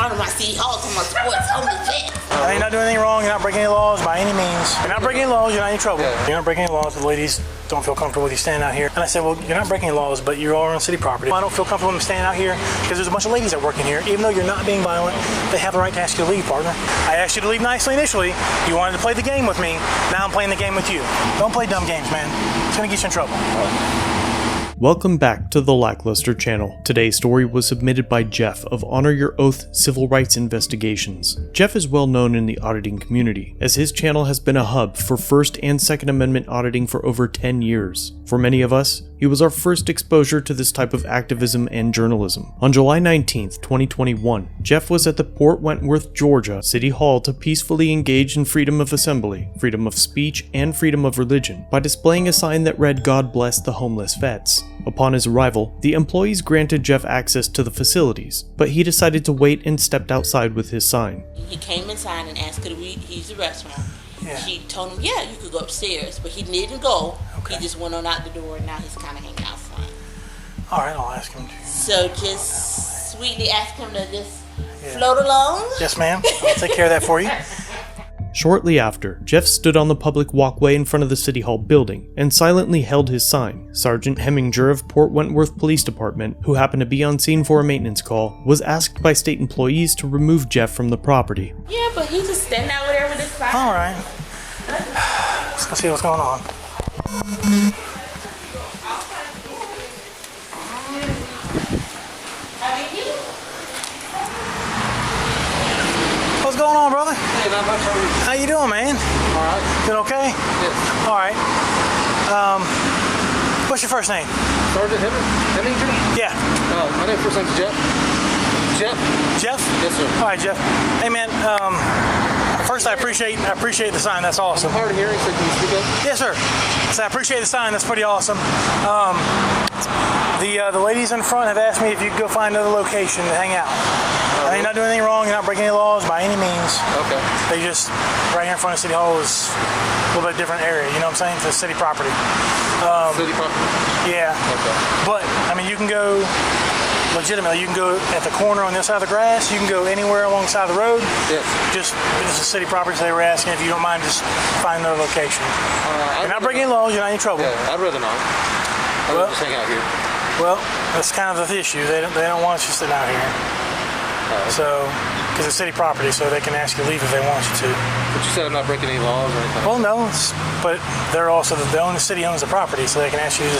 front of my city hall to my sports homeless vet. You're not doing anything wrong. You're not breaking any laws by any means. You're not breaking any laws. You're not in trouble. Yeah. You're not breaking any laws. The ladies don't feel comfortable with you standing out here. And I said, well, you're not breaking any laws, but you are on city property. I don't feel comfortable with them standing out here because there's a bunch of ladies that work in here. Even though you're not being violent, they have the right to ask you to leave, partner. I asked you to leave nicely initially. You wanted to play the game with me. Now I'm playing the game with you. Don't play dumb games, man. It's going to get you in trouble. Welcome back to the Lackluster channel. Today's story was submitted by Jeff of Honor Your Oath Civil Rights Investigations. Jeff is well known in the auditing community, as his channel has been a hub for First and Second Amendment auditing for over 10 years. For many of us, he was our first exposure to this type of activism and journalism. On July 19th, 2021, Jeff was at the Port Wentworth, Georgia City Hall to peacefully engage in freedom of assembly, freedom of speech, and freedom of religion by displaying a sign that read, "God bless the homeless vets." Upon his arrival, the employees granted Jeff access to the facilities, but he decided to wait and stepped outside with his sign. He came inside and asked could we use the restroom. Yeah. She told him, yeah, you could go upstairs, but he didn't go. Okay. He just went on out the door, and now he's kind of hanging out front. All right, I'll ask him to. So just sweetly ask him to just float along. Yes, ma'am. I'll take care of that for you. Shortly after, Jeff stood on the public walkway in front of the City Hall building and silently held his sign. Sergeant Hemminger of Port Wentworth Police Department, who happened to be on scene for a maintenance call, was asked by state employees to remove Jeff from the property. Yeah, but he's just standing out there with his sign. All right. Let's go see what's going on. What's going on, brother? Hey, not much. How you doing, man? All right. Doing okay? Yes. All right. What's your first name? Sergeant Hemminger? Yeah. My name first name's Jeff. Jeff? Yes, sir. All right, Jeff. Hey, man. First, I appreciate the sign. That's awesome. I'm hard of hearing, so can you speak up? Yes, sir. So I appreciate the sign. That's pretty awesome. The ladies in front have asked me if you could go find another location to hang out. You're not doing anything wrong. You're not breaking any laws by any means. Okay. They just, right here in front of City Hall is a little bit different area. You know what I'm saying? It's city property. City property? Yeah. Okay. But, I mean, you can go, legitimately, you can go at the corner on this side of the grass. You can go anywhere along the side of the road. Yes. Just, this is city property, so they were asking if you don't mind just find another location. You're not breaking any laws. You're not in trouble. Yeah, I'd rather not. I'd rather just hang out here. Well, that's kind of the issue. They don't want us to sit out here. So, because it's city property, so they can ask you to leave if they want you to. But you said I'm not breaking any laws or anything? Well, no, but they're also, the city owns the property, so they can ask you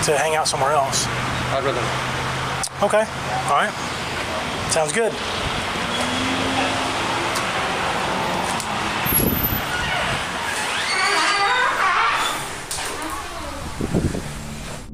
to hang out somewhere else. I'd rather not. Okay, all right. Sounds good.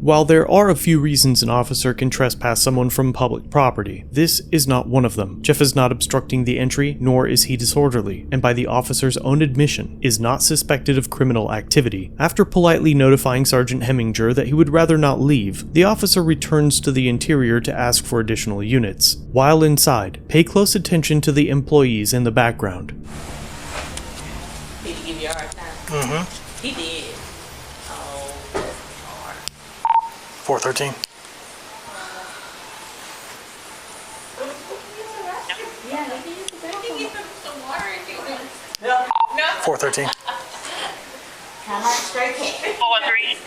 While there are a few reasons an officer can trespass someone from public property, this is not one of them. Jeff is not obstructing the entry, nor is he disorderly, and by the officer's own admission, is not suspected of criminal activity. After politely notifying Sergeant Hemminger that he would rather not leave, the officer returns to the interior to ask for additional units. While inside, pay close attention to the employees in the background. Did he give you a hard time? Mm-hmm. He did. 413. Yeah, they can use the bathroom. Some water if you want. No. 413. How much straight cat? 413.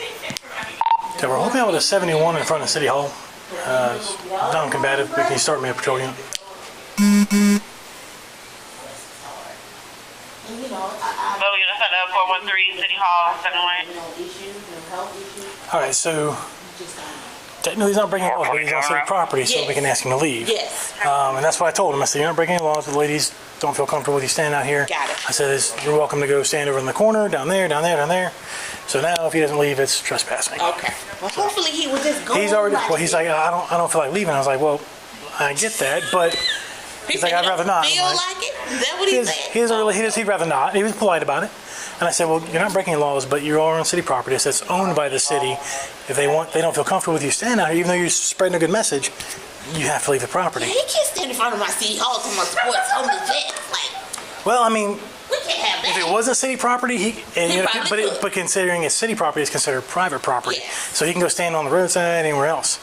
So we're hoping out with a 71 in front of City Hall. Non-combative, but can you start me a patrol unit? Balue, that's at 413 City Hall, 7-1. All right, so no, he's not breaking laws, but he's on city property, so we can ask him to leave. Yes. And that's what I told him. I said, you're not breaking any laws. The ladies don't feel comfortable with you standing out here. Got it. I said, you're welcome to go stand over in the corner, down there, down there, down there. So now, if he doesn't leave, it's trespassing. Okay. Well, hopefully he will just go. He's already. Well, he's like, I don't feel like leaving. I was like, well, I get that, but he's like, I'd rather not. Feel like it? Is that what he said? He doesn't really. He'd rather not. He was polite about it. And I said, well, you're not breaking laws, but you are on city property. So it's owned by the city. If they don't feel comfortable with you standing out here, even though you're spreading a good message, you have to leave the property. Yeah, he can't stand in front of my city hall to my sports homeless vet. Like, well, I mean, we can't have that. if it wasn't city property, probably could. but considering it's city property, it's considered private property. Yeah. So he can go stand on the roadside anywhere else.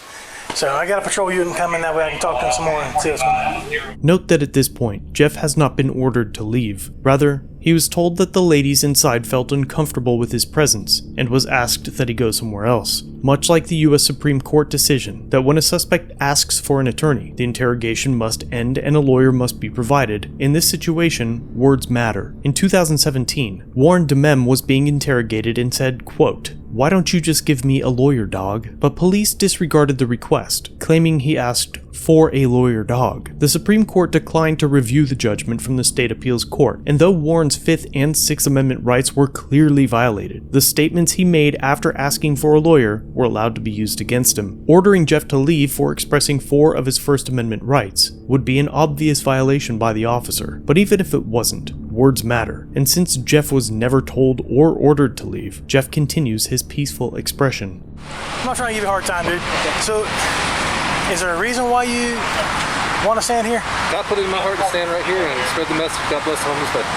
So I got a patrol unit coming, that way I can talk to him some more and see what's going on. Note that at this point, Jeff has not been ordered to leave. Rather, he was told that the ladies inside felt uncomfortable with his presence and was asked that he go somewhere else. Much like the US Supreme Court decision that when a suspect asks for an attorney, the interrogation must end and a lawyer must be provided. In this situation, words matter. In 2017, Warren DeMem was being interrogated and said, quote, "Why don't you just give me a lawyer, dog?" But police disregarded the request, claiming he asked for a lawyer dog. The Supreme Court declined to review the judgment from the state appeals court, and though Warren's Fifth and Sixth Amendment rights were clearly violated, the statements he made after asking for a lawyer were allowed to be used against him. Ordering Jeff to leave for expressing 4 of his First Amendment rights would be an obvious violation by the officer. But even if it wasn't, words matter, and since Jeff was never told or ordered to leave, Jeff continues his peaceful expression. I'm not trying to give you a hard time, dude. So, is there a reason why you want to stand here? God put it in my heart to stand right here and spread the message. God bless the homeless people.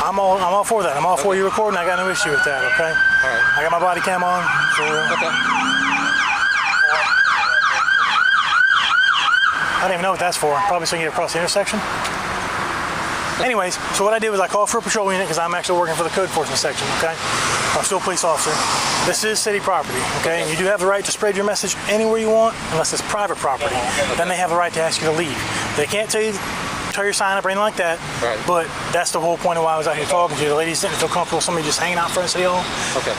I'm all for that. I'm all for you recording. I got no issue with that, okay? All right. I got my body cam on. So, Okay. I don't even know what that's for. Probably so you can get across the intersection. Anyways, so what I did was I called for a patrol unit because I'm actually working for the code enforcement section, okay? I'm still a police officer. This is city property, okay? And you do have the right to spread your message anywhere you want unless it's private property. Then they have the right to ask you to leave. They can't tell you tear your sign up or anything like that, Right. But that's the whole point of why I was out here talking to you. The ladies didn't feel comfortable with somebody just hanging out in front of City Hall. Okay.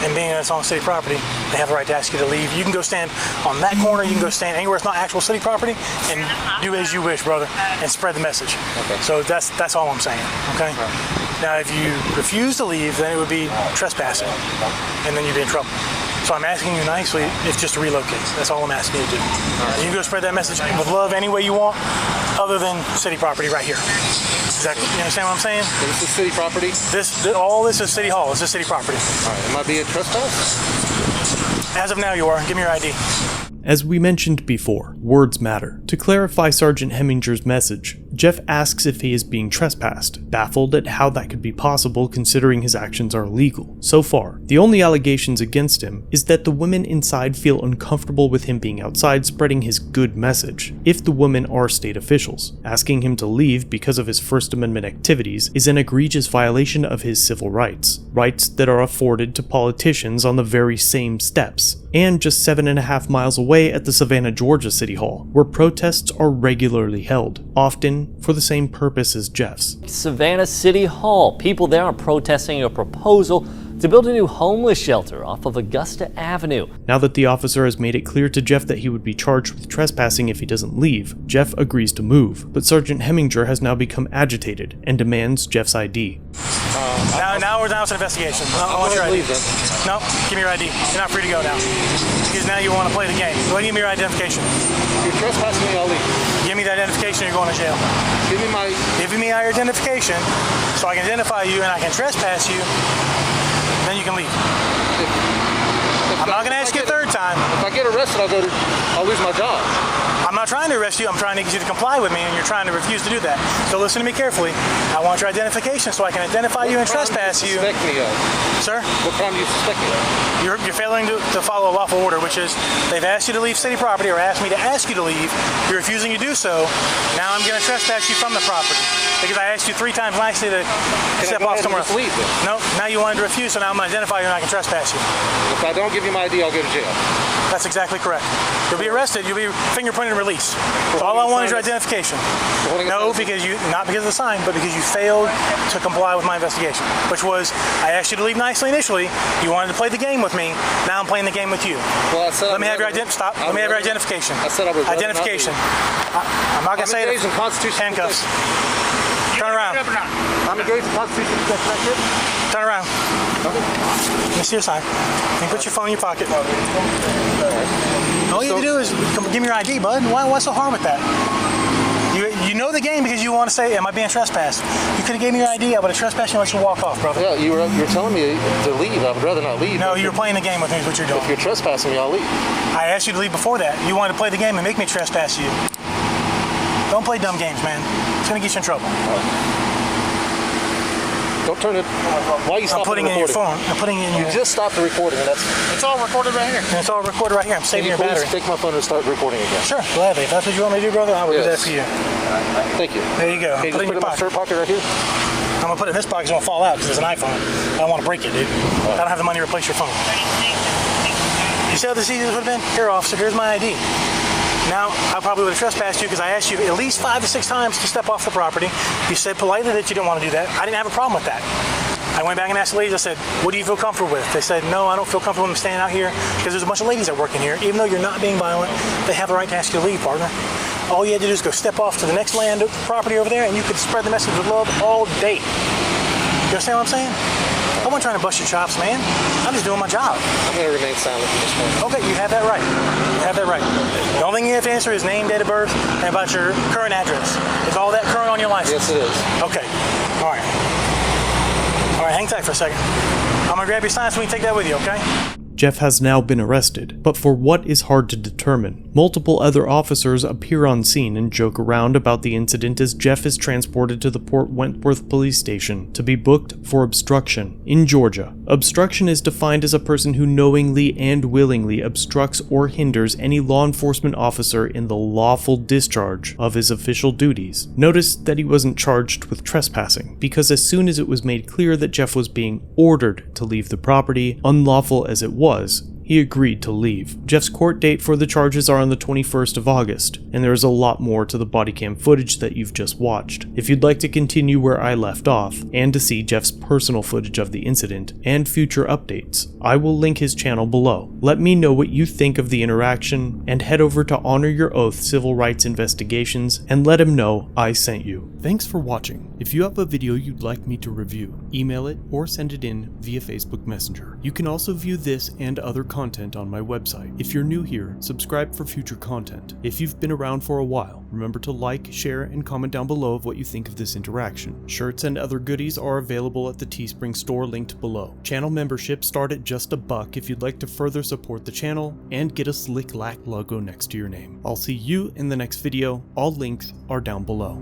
And being that it's on city property, they have the right to ask you to leave. You can go stand on that corner, you can go stand anywhere it's not actual city property, and do as you wish, brother, and spread the message. Okay. So that's all I'm saying, okay? Now, if you refuse to leave, then it would be trespassing, and then you'd be in trouble. So I'm asking you nicely, if just to relocate. That's all I'm asking you to do. You can go spread that message with love any way you want, other than city property right here. Exactly. You understand what I'm saying? So this is city property? All this is City Hall. This is city property. All right. Am I being trespassed? As of now, you are. Give me your ID. As we mentioned before, words matter. To clarify Sergeant Hemminger's message, Jeff asks if he is being trespassed, baffled at how that could be possible considering his actions are illegal. So far, the only allegations against him is that the women inside feel uncomfortable with him being outside spreading his good message, if the women are state officials. Asking him to leave because of his First Amendment activities is an egregious violation of his civil rights, rights that are afforded to politicians on the very same steps, and just 7.5 miles away at the Savannah, Georgia City Hall, where protests are regularly held, often for the same purpose as Jeff's. Savannah City Hall. People there are protesting a proposal to build a new homeless shelter off of Augusta Avenue. Now that the officer has made it clear to Jeff that he would be charged with trespassing if he doesn't leave, Jeff agrees to move, but Sergeant Hemminger has now become agitated and demands Jeff's ID. Now it's an investigation. I want your ID. No, give me your ID. You're not free to go now. Because now you want to play the game. Go ahead and give me your identification. You're trespassing me, I'll leave. Give me the identification or you're going to jail. Give me your identification so I can identify you and I can trespass you. Then you can leave. I'm not going to ask you a third time. If I get arrested, I'll lose my job. I'm not trying to arrest you. I'm trying to get you to comply with me, and you're trying to refuse to do that. So listen to me carefully. I want your identification so I can identify you and trespass you. What crime do you suspect me of? Sir? What crime do you suspect me of? You're failing to follow a lawful order, which is they've asked you to leave city property or asked me to ask you to leave. You're refusing to do so. Now I'm going to trespass you from the property because I asked you 3 times nicely to step off somewhere else. Leave, then? No, now you wanted to refuse, so now I'm going to identify you and I can trespass you. If I don't give you my ID, I'll go to jail. That's exactly correct. You'll be arrested. You'll be fingerprinted and released. So all I want is your identification. No, not because of the sign, but because you failed to comply with my investigation, which was I asked you to leave nicely initially. You wanted to play the game with me. Now I'm playing the game with you. Well, I said Let me have your identification. I said I would. Identification. I'm not going to say it. Handcuffs. Turn around. I'm engaged in constitutional protection. Turn around. Let me see your sign. You put your phone in your pocket. All you have to do is give me your ID, bud. What's the harm with that? You know the game because you want to say, am I being trespassed? You could have gave me your ID. I would have trespassed you and let you walk off, brother. Yeah, you're telling me to leave. I would rather not leave. No, you're playing the game with me is what you're doing. If you're trespassing me, I'll leave. I asked you to leave before that. You wanted to play the game and make me trespass you. Don't play dumb games, man. It's going to get you in trouble. Don't turn it. Why are you I'm stopping putting the it in your recording? phone. I'm putting it in You your... just stopped the recording, and it's all recorded right here. And it's all recorded right here. I'm saving your Can you battery. please take my phone and start recording again? Sure, gladly. If that's what you want me to do, brother, I will do that Yes. for you. Thank you. There you go. Can you Put it just in put it your in my pocket. shirt pocket right here? I'm gonna put it in this pocket. It's gonna fall out because it's an iPhone. I don't want to break it, dude. I don't have the money to replace your phone. You see how this easy this would have been? Here, officer, here's my ID. Now, I probably would have trespassed you because I asked you at least 5 to 6 times to step off the property. You said politely that you didn't want to do that. I didn't have a problem with that. I went back and asked the ladies, I said, what do you feel comfortable with? They said, no, I don't feel comfortable with them standing out here because there's a bunch of ladies that work in here. Even though you're not being violent, they have the right to ask you to leave, partner. All you had to do is go step off to the next land property over there and you could spread the message of love all day. You understand what I'm saying? I wasn't trying to bust your chops, man. I'm just doing my job. I'm going to remain silent from this point. Okay, you have that right. You have that right. The only thing you have to answer is name, date of birth, and about your current address. Is all that current on your license? Yes, it is. Okay. All right. All right, hang tight for a second. I'm going to grab your sign so we can take that with you, okay? Jeff has now been arrested, but for what is hard to determine. Multiple other officers appear on scene and joke around about the incident as Jeff is transported to the Port Wentworth police station to be booked for obstruction. In Georgia, obstruction is defined as a person who knowingly and willingly obstructs or hinders any law enforcement officer in the lawful discharge of his official duties. Notice that he wasn't charged with trespassing, because as soon as it was made clear that Jeff was being ordered to leave the property, unlawful as it was, he agreed to leave. Jeff's court date for the charges are on the 21st of August, and there is a lot more to the body cam footage that you've just watched. If you'd like to continue where I left off, and to see Jeff's personal footage of the incident, and future updates, I will link his channel below. Let me know what you think of the interaction, and head over to Honor Your Oath Civil Rights Investigations, and let him know I sent you. Thanks for watching. If you have a video you'd like me to review, email it or send it in via Facebook Messenger. You can also view this and other content on my website. If you're new here, subscribe for future content. If you've been around for a while, remember to like, share, and comment down below of what you think of this interaction. Shirts and other goodies are available at the Teespring store linked below. Channel memberships start at just $1 if you'd like to further support the channel and get a slick lack logo next to your name. I'll see you in the next video. All links are down below.